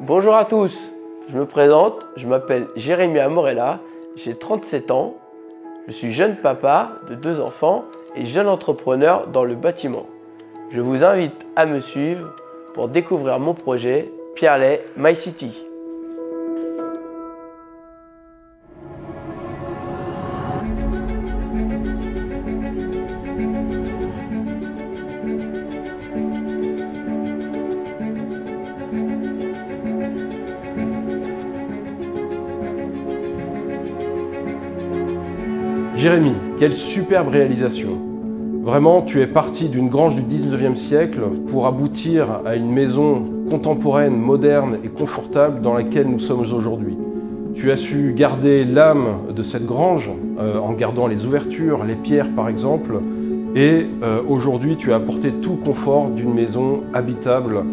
Bonjour à tous, je me présente, je m'appelle Jérémy Amorella, j'ai 37 ans, je suis jeune papa de 2 enfants et jeune entrepreneur dans le bâtiment. Je vous invite à me suivre pour découvrir mon projet Pierrelet My City. Jérémy, quelle superbe réalisation! Vraiment, tu es parti d'une grange du 19e siècle pour aboutir à une maison contemporaine, moderne et confortable dans laquelle nous sommes aujourd'hui. Tu as su garder l'âme de cette grange en gardant les ouvertures, les pierres par exemple, et aujourd'hui tu as apporté tout le confort d'une maison habitable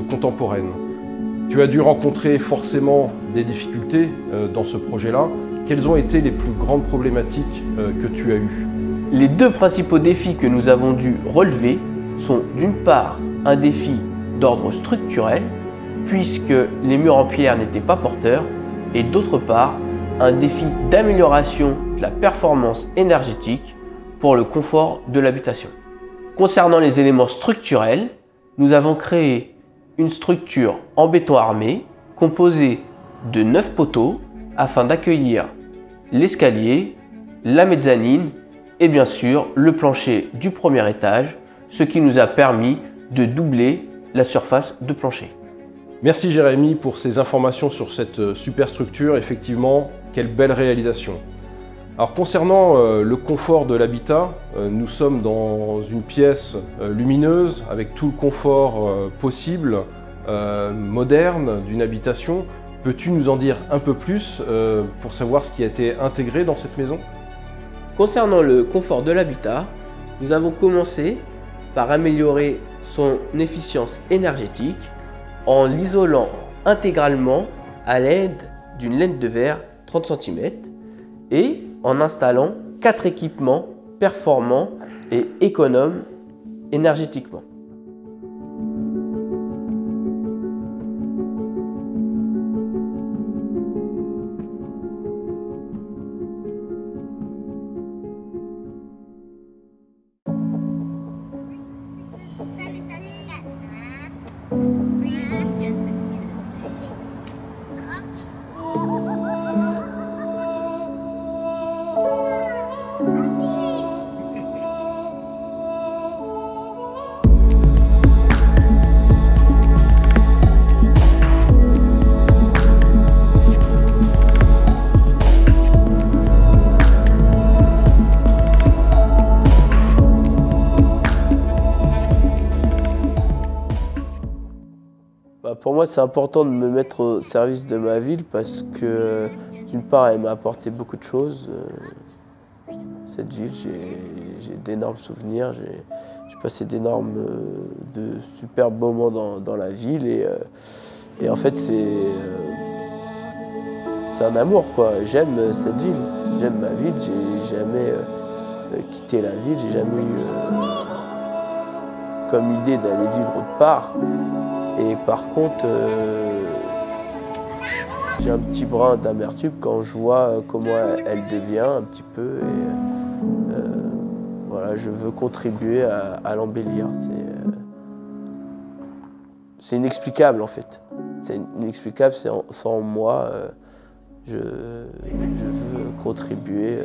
contemporaine. Tu as dû rencontrer forcément des difficultés dans ce projet-là. Quelles ont été les plus grandes problématiques que tu as eues? Les 2 principaux défis que nous avons dû relever sont d'une part un défi d'ordre structurel, puisque les murs en pierre n'étaient pas porteurs, et d'autre part un défi d'amélioration de la performance énergétique pour le confort de l'habitation. Concernant les éléments structurels, nous avons créé une structure en béton armé composée de 9 poteaux afin d'accueillir l'escalier, la mezzanine et bien sûr le plancher du premier étage, ce qui nous a permis de doubler la surface de plancher. Merci Jérémy pour ces informations sur cette super structure. Effectivement, quelle belle réalisation. Alors concernant le confort de l'habitat, nous sommes dans une pièce lumineuse avec tout le confort possible, moderne d'une habitation. Peux-tu nous en dire un peu plus pour savoir ce qui a été intégré dans cette maison? Concernant le confort de l'habitat, nous avons commencé par améliorer son efficience énergétique en l'isolant intégralement à l'aide d'une laine de verre 30 cm et en installant 4 équipements performants et économes énergétiquement. Pour moi, c'est important de me mettre au service de ma ville parce que, d'une part, elle m'a apporté beaucoup de choses. Cette ville, j'ai d'énormes souvenirs, j'ai passé de superbes moments dans la ville et en fait, c'est un amour, quoi. J'aime cette ville, j'aime ma ville, j'ai jamais quitté la ville, j'ai jamais eu comme idée d'aller vivre autre part. Et par contre, j'ai un petit brin d'amertume quand je vois comment elle devient un petit peu. Et voilà, je veux contribuer à l'embellir. C'est inexplicable en fait. C'est inexplicable, sans moi, je veux contribuer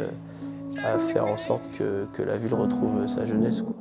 à faire en sorte que la ville retrouve sa jeunesse, quoi.